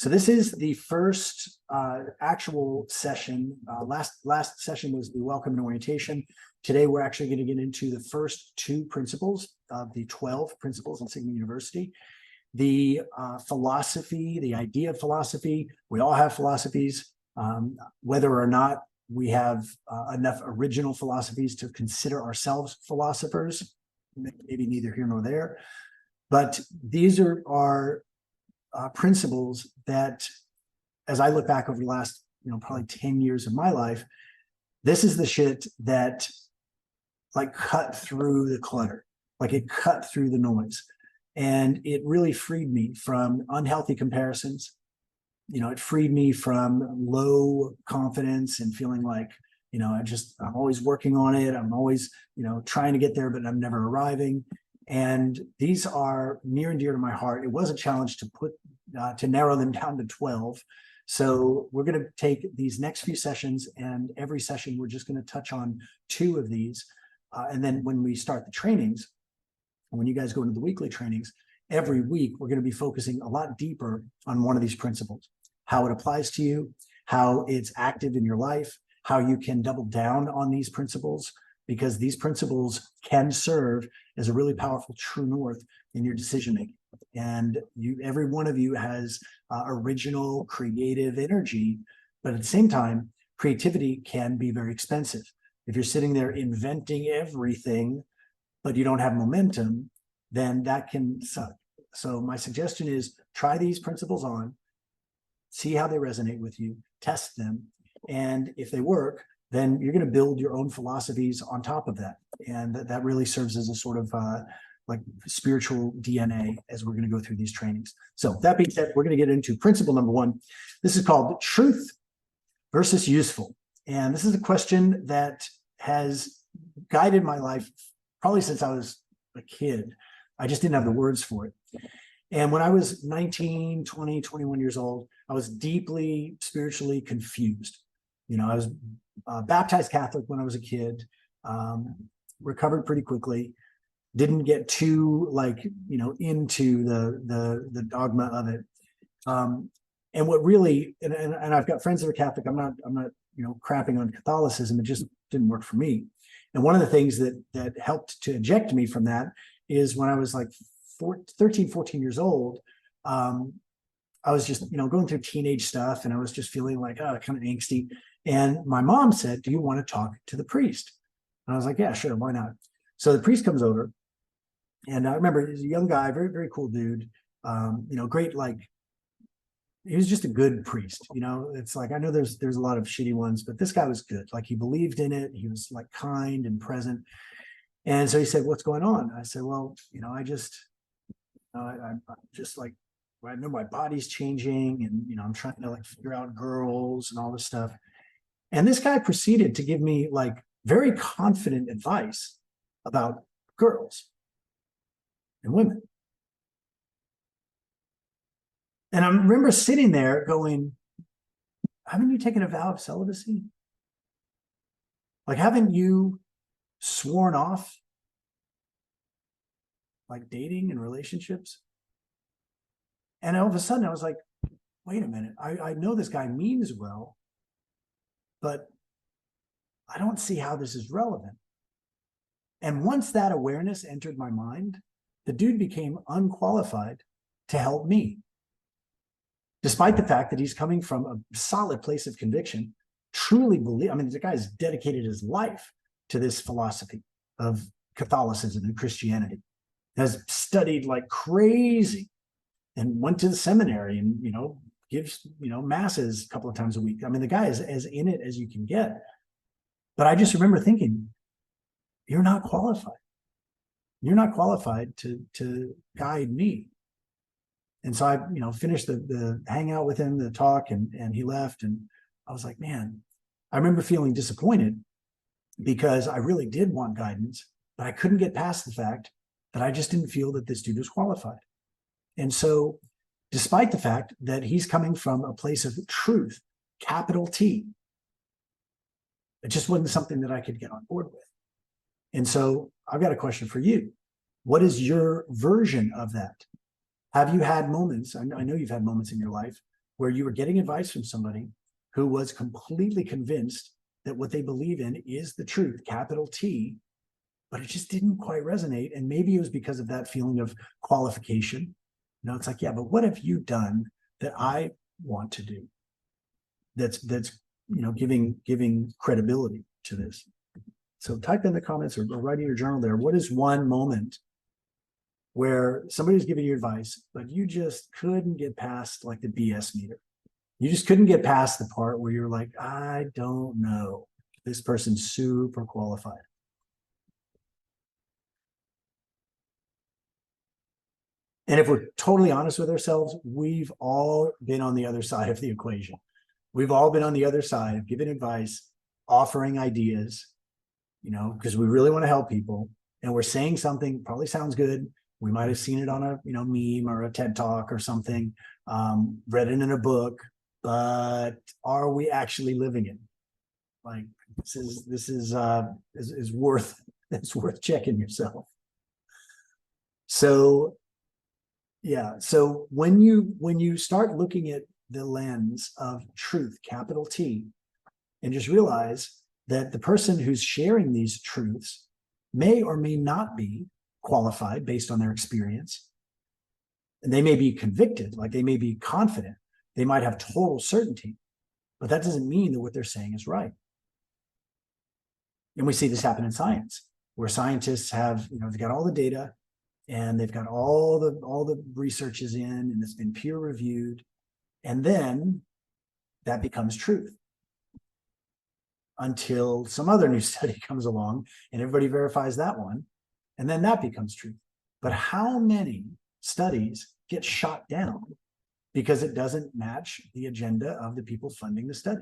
So this is the first actual session. Last session was the welcome and orientation. Today, we're actually going to get into the first two principles of the 12 principles in Sigma University. The philosophy, the idea of philosophy, we all have philosophies. Whether or not we have enough original philosophies to consider ourselves philosophers, maybe neither here nor there. But these are principles that, as I look back over the last, probably 10 years of my life, this is the shit that like cut through the clutter, like it cut through the noise. And it really freed me from unhealthy comparisons. It freed me from low confidence and feeling like, I'm always working on it. I'm always, trying to get there, but I'm never arriving. And these are near and dear to my heart. It was a challenge to narrow them down to 12. So we're going to take these next few sessions, and every session we're just going to touch on two of these. And then when we start the trainings, when you guys go into the weekly trainings, every week we're going to be focusing a lot deeper on one of these principles, how it applies to you, how it's active in your life, how you can double down on these principles, because these principles can serve as a really powerful true north in your decision making. And every one of you has original creative energy, but at the same time, creativity can be very expensive. If you're sitting there inventing everything, but you don't have momentum, then that can suck. So my suggestion is try these principles on, see how they resonate with you, test them, and if they work, then you're going to build your own philosophies on top of that. And that really serves as a sort of like spiritual DNA as we're going to go through these trainings. So that being said, we're going to get into principle number one. This is called truth versus useful. And this is a question that has guided my life probably since I was a kid. I just didn't have the words for it. And when I was 19, 20, 21 years old, I was deeply spiritually confused. I was baptized Catholic when I was a kid, recovered pretty quickly, didn't get too into the dogma of it. And what really, and I've got friends that are Catholic. I'm not crapping on Catholicism. It just didn't work for me. And one of the things that helped to eject me from that is when I was like 13, 14 years old, I was just, going through teenage stuff, and I was just feeling like, kind of angsty. And my mom said, "Do you want to talk to the priest?" And I was like, "Yeah, sure, why not?" So the priest comes over, and I remember he's a young guy, very, very cool dude. Great, he was just a good priest. It's like, I know there's a lot of shitty ones, but this guy was good. Like, he believed in it. He was like kind and present. And so he said, "What's going on?" I said, "Well, I'm just like, I know my body's changing, and I'm trying to figure out girls and all this stuff." And this guy proceeded to give me very confident advice about girls and women. And I remember sitting there going, haven't you taken a vow of celibacy? Haven't you sworn off dating and relationships? And all of a sudden I was like, wait a minute, I know this guy means well, but I don't see how this is relevant. And once that awareness entered my mind, the dude became unqualified to help me, despite the fact that he's coming from a solid place of conviction, truly believe. The guy's dedicated his life to this philosophy of Catholicism and Christianity, has studied like crazy, and went to the seminary and, gives, masses a couple of times a week. The guy is as in it as you can get. But I just remember thinking, you're not qualified. You're not qualified to guide me. And so I, finished the hangout with him, the talk, and he left. And I was like, man, I remember feeling disappointed because I really did want guidance, but I couldn't get past the fact that I just didn't feel that this dude was qualified. And so, despite the fact that he's coming from a place of truth, capital T, it just wasn't something that I could get on board with. And so I've got a question for you. What is your version of that? Have you had moments, I know you've had moments in your life where you were getting advice from somebody who was completely convinced that what they believe in is the truth, capital T, but it just didn't quite resonate. And maybe it was because of that feeling of qualification. It's like, yeah, but what have you done that I want to do? That's giving credibility to this. So type in the comments or write in your journal there. What is one moment where somebody's giving you advice, but you just couldn't get past like the BS meter? You just couldn't get past the part where you're like, I don't know. This person's super qualified. And if we're totally honest with ourselves, we've all been on the other side of the equation. We've all been on the other side of giving advice, offering ideas, because we really want to help people. And we're saying something, probably sounds good. We might have seen it on a, meme or a TED Talk or something, read it in a book, but are we actually living it? Like this is worth, it's worth checking yourself. So yeah, so when you start looking at the lens of truth, capital T, and just realize that the person who's sharing these truths may or may not be qualified based on their experience. And they may be convicted, like they may be confident, they might have total certainty, but that doesn't mean that what they're saying is right. And we see this happen in science, where scientists have, they've got all the data and they've got all the research is in and it's been peer reviewed. And then that becomes truth until some other new study comes along and everybody verifies that one. And then that becomes truth. But how many studies get shot down because it doesn't match the agenda of the people funding the study?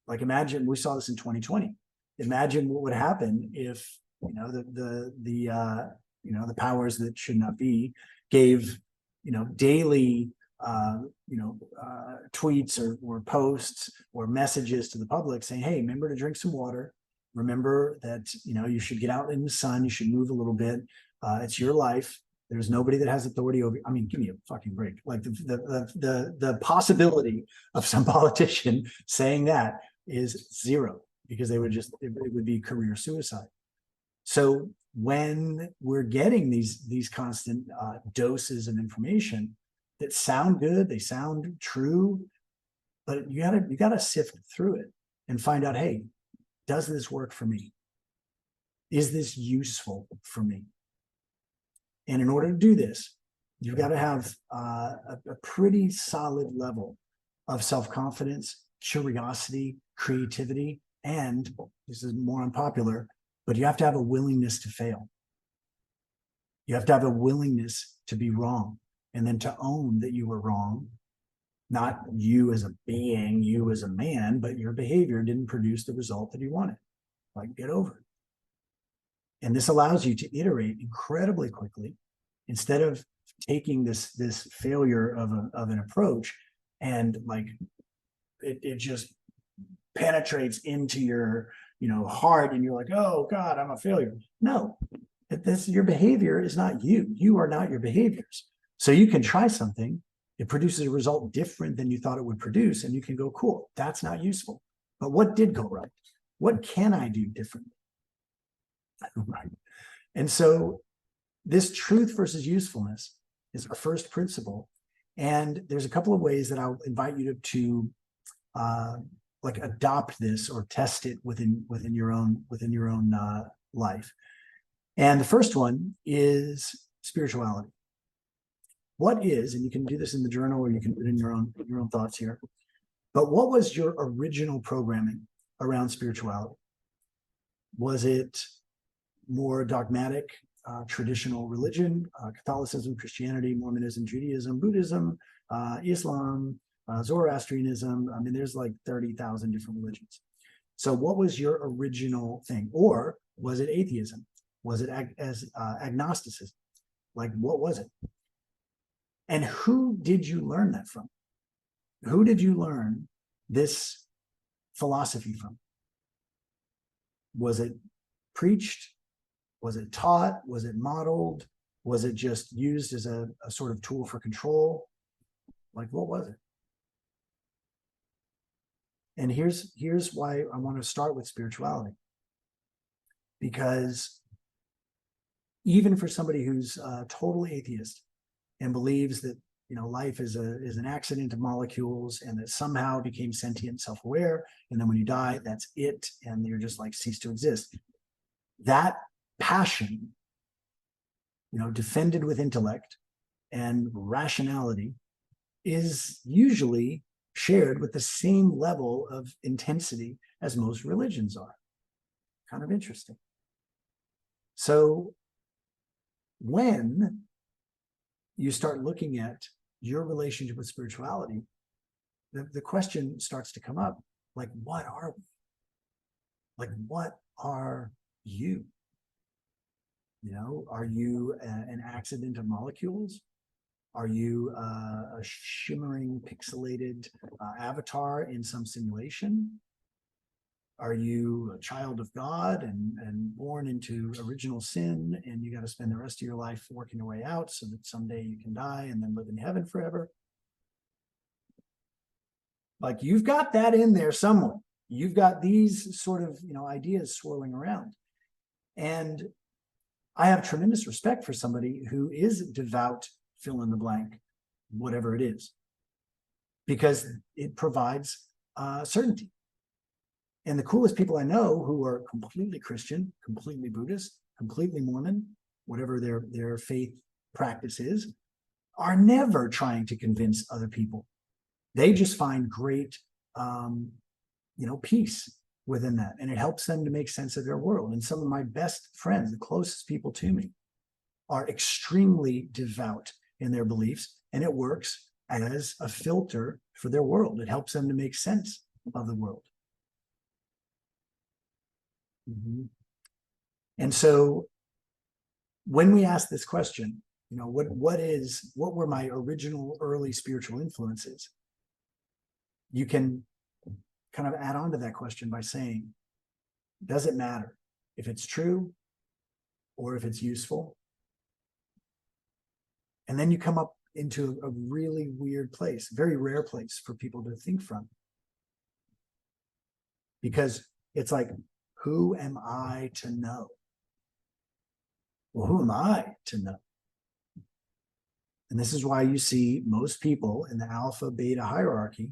Like imagine, we saw this in 2020. Imagine what would happen if, the powers that should not be gave, daily, tweets or posts or messages to the public saying, hey, remember to drink some water. Remember that, you should get out in the sun. You should move a little bit. It's your life. There's nobody that has authority over. I mean, give me a fucking break. Like the possibility of some politician saying that is zero, because it would be career suicide. So when we're getting these constant doses of information that sound good, they sound true, but you gotta sift through it and find out, hey, does this work for me? Is this useful for me? And in order to do this, you've got to have a pretty solid level of self-confidence, curiosity, creativity, and this is more unpopular, but you have to have a willingness to fail. You have to have a willingness to be wrong and then to own that you were wrong. Not you as a being, you as a man, but your behavior didn't produce the result that you wanted. Like, get over it. And this allows you to iterate incredibly quickly instead of taking this failure of an approach and like it just penetrates into your heart and you're like, oh God, I'm a failure. No, your behavior is not you. You are not your behaviors. So you can try something, it produces a result different than you thought it would produce, and you can go, cool, that's not useful. But what did go right? What can I do differently? Right. And so this truth versus usefulness is our first principle. And there's a couple of ways that I'll invite you to like adopt this or test it within your own life. And the first one is spirituality. What is, and you can do this in the journal or you can put in your own thoughts here, but what was your original programming around spirituality? Was it more dogmatic, traditional religion, Catholicism, Christianity, Mormonism, Judaism, Buddhism, Islam, Zoroastrianism? I mean, there's like 30,000 different religions. So what was your original thing? Or was it atheism? Was it agnosticism? Like, what was it? And who did you learn that from? Who did you learn this philosophy from? Was it preached? Was it taught? Was it modeled? Was it just used as a sort of tool for control? Like, what was it? And here's why I want to start with spirituality. Because even for somebody who's totally atheist and believes that, you know, life is an accident of molecules and that somehow became sentient, self-aware, and then when you die, that's it, and you're just like cease to exist. That passion, you know, defended with intellect and rationality, is usually shared with the same level of intensity as most religions are. Kind of interesting. So when you start looking at your relationship with spirituality, the question starts to come up, like, what are we? Like, what are you? You know, are you an accident of molecules? Are you a shimmering, pixelated avatar in some simulation? Are you a child of God and born into original sin, and you got to spend the rest of your life working your way out so that someday you can die and then live in heaven forever? Like, you've got that in there somewhere. You've got these sort of, you know, ideas swirling around. And I have tremendous respect for somebody who is devout, fill in the blank, whatever it is, because it provides certainty. And the coolest people I know who are completely Christian, completely Buddhist, completely Mormon, whatever their faith practice is, are never trying to convince other people. They just find great, you know, peace within that, and it helps them to make sense of their world. And some of my best friends, the closest people to me, are extremely devout in their beliefs, and it works as a filter for their world. It helps them to make sense of the world. Mm-hmm. And so when we ask this question, you know, what were my original early spiritual influences? You can kind of add on to that question by saying, does it matter if it's true or if it's useful? And then you come up into a really weird place, very rare place for people to think from. Because it's like, who am I to know? Well, who am I to know? And this is why you see most people in the alpha beta hierarchy.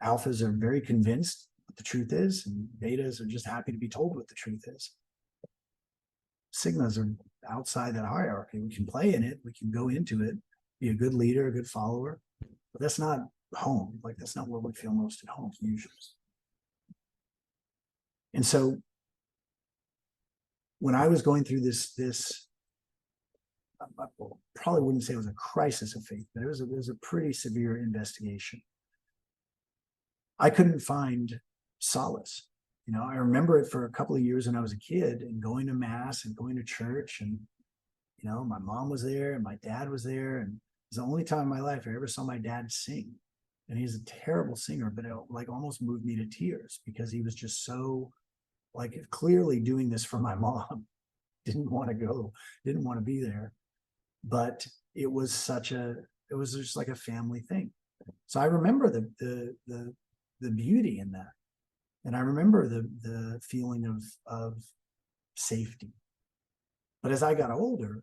Alphas are very convinced what the truth is, and betas are just happy to be told what the truth is. Sigmas are outside that hierarchy. We can play in it, we can go into it, be a good leader, a good follower, but that's not home. Like, that's not where we feel most at home usually. And so when I was going through this I probably wouldn't say it was a crisis of faith, but it was a pretty severe investigation. I couldn't find solace. You know, I remember it for a couple of years when I was a kid, and going to mass and going to church, and, you know, my mom was there and my dad was there, and it was the only time in my life I ever saw my dad sing. And he's a terrible singer, but it like almost moved me to tears, because he was just so, like, clearly doing this for my mom. Didn't want to go, didn't want to be there, but it was just like a family thing. So I remember the beauty in that. And I remember the feeling of safety. But as I got older,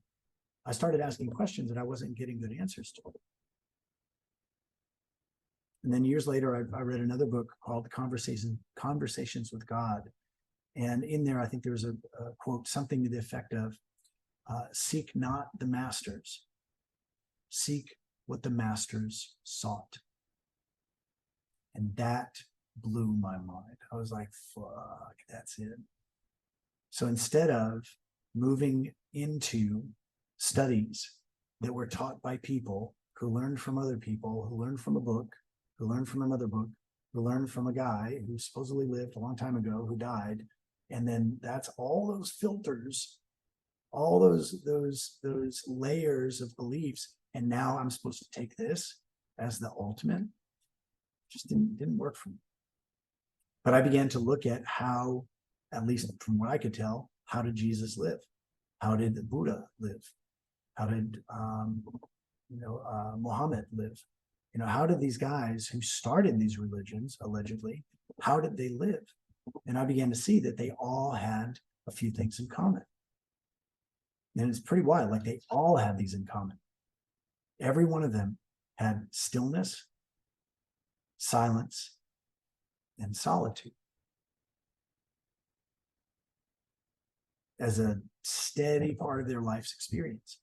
I started asking questions that I wasn't getting good answers to. And then years later, I read another book called Conversations with God. And in there, I think there was a quote, something to the effect of, seek not the masters, seek what the masters sought. And that blew my mind. I was like, fuck, that's it. So instead of moving into studies that were taught by people who learned from other people, who learned from a book, who learned from another book, who learned from a guy who supposedly lived a long time ago, who died, and then that's all those filters, all those layers of beliefs, and now I'm supposed to take this as the ultimate. Just didn't work for me. But I began to look at how, at least from what I could tell, how did Jesus live? How did the Buddha live? How did Muhammad live? How did these guys who started these religions, allegedly, how did they live? And I began to see that they all had a few things in common. And it's pretty wild. Like they all had these in common. Every one of them had stillness, silence, and solitude as a steady part of their life's experience.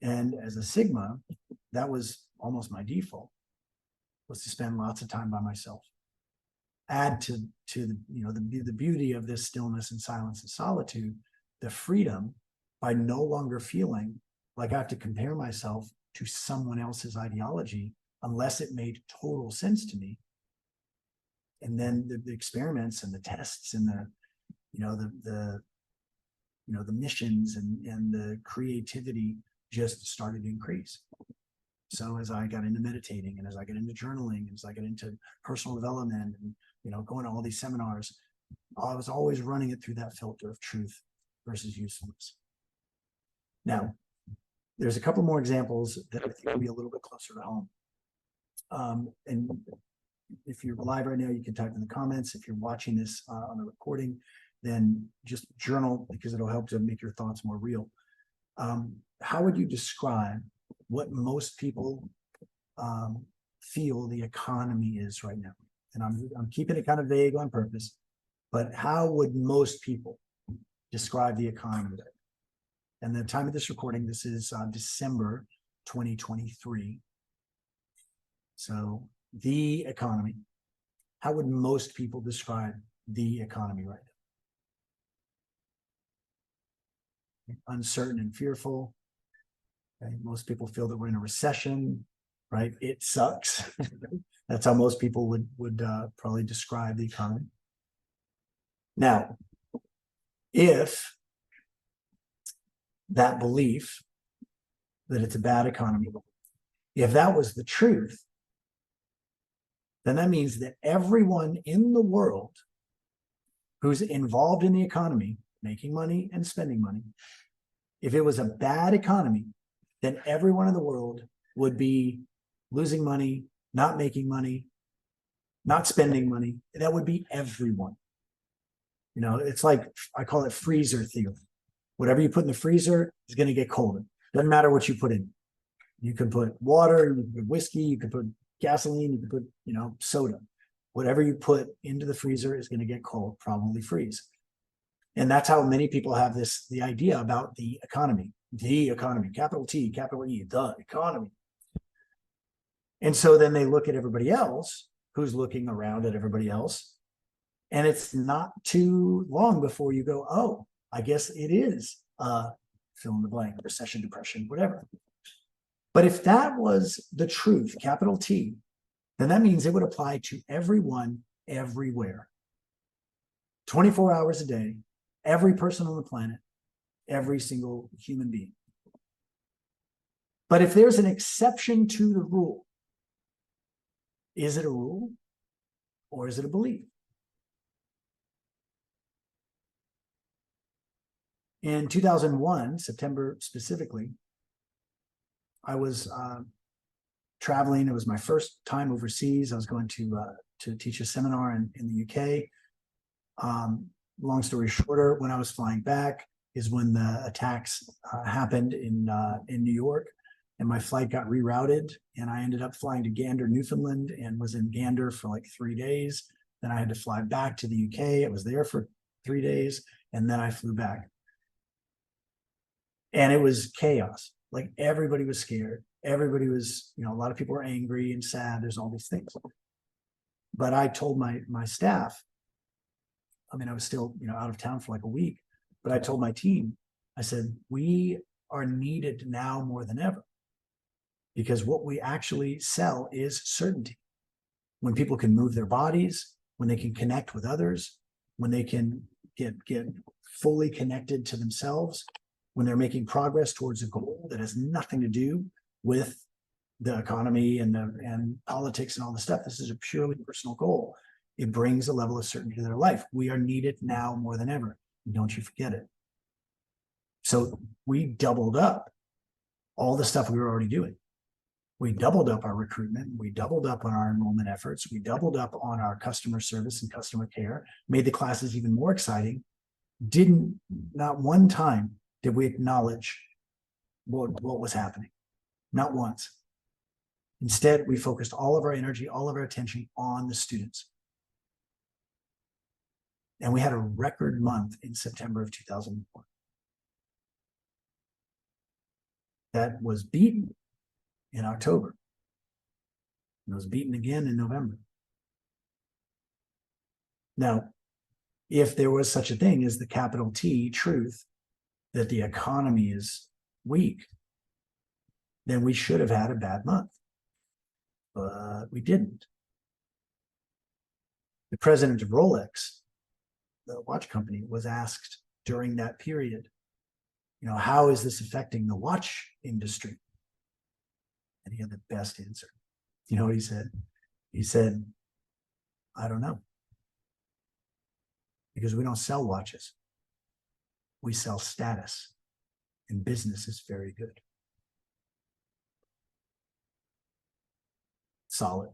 And as a Sigma, that was almost my default, was to spend lots of time by myself. Add to the beauty of this stillness and silence and solitude, the freedom by no longer feeling like I have to compare myself to someone else's ideology unless it made total sense to me. And then the experiments and the tests and the missions and the creativity just started to increase. So as I got into meditating and as I got into journaling, and as I got into personal development and going to all these seminars, I was always running it through that filter of truth versus usefulness. Now, there's a couple more examples that I think will be a little bit closer to home. And if you're live right now, you can type in the comments. If you're watching this on the recording, then just journal, because it'll help to make your thoughts more real. How would you describe what most people feel the economy is right now? And I'm keeping it kind of vague on purpose, but how would most people describe the economy? And the time of this recording, this is December 2023. So the economy, how would most people describe the economy right now? Uncertain and fearful. Okay. Most people feel that we're in a recession, right? It sucks. That's how most people would probably describe the economy. Now, if that belief that it's a bad economy, if that was the truth, then that means that everyone in the world who's involved in the economy, making money and spending money, if it was a bad economy, then everyone in the world would be losing money, not making money, not spending money. That would be everyone. It's like, I call it freezer theory. Whatever you put in the freezer is going to get colder. Doesn't matter what you put in. You can put water, you can put whiskey, you can put gasoline, you can put, soda. Whatever you put into the freezer is going to get cold, probably freeze. And that's how many people have the idea about the economy, capital T, capital E, the economy. And so then they look at everybody else who's looking around at everybody else. And it's not too long before you go, oh, I guess it is fill in the blank, recession, depression, whatever. But if that was the truth, capital T, then that means it would apply to everyone, everywhere. 24 hours a day, every person on the planet, every single human being. But if there's an exception to the rule, is it a rule or is it a belief? In 2001, September specifically, I was traveling. It was my first time overseas. I was going to teach a seminar in the UK. Long story shorter, when I was flying back is when the attacks happened in New York, and my flight got rerouted, and I ended up flying to Gander, Newfoundland, and was in Gander for like 3 days. Then I had to fly back to the UK. I was there for 3 days, and then I flew back. And it was chaos. Like everybody was scared. Everybody was, a lot of people were angry and sad. There's all these things. But I told my staff, I was still, out of town for like a week, but I told my team, I said, we are needed now more than ever, because what we actually sell is certainty. When people can move their bodies, when they can connect with others, when they can get fully connected to themselves, when they're making progress towards a goal that has nothing to do with the economy and politics and all the stuff. This is a purely personal goal. It brings a level of certainty to their life. We are needed now more than ever. Don't you forget it. So we doubled up all the stuff we were already doing. We doubled up our recruitment. We doubled up on our enrollment efforts. We doubled up on our customer service and customer care, made the classes even more exciting. Not one time did we acknowledge what was happening. Not once. Instead, we focused all of our energy, all of our attention on the students. And we had a record month in September of 2004. That was beaten in October. And it was beaten again in November. Now, if there was such a thing as the capital T truth that the economy is weak, then we should have had a bad month. But we didn't. The president of Rolex, the watch company, was asked during that period, how is this affecting the watch industry? And he had the best answer. You know what he said? He said, I don't know. Because we don't sell watches. We sell status. And business is very good. Solid.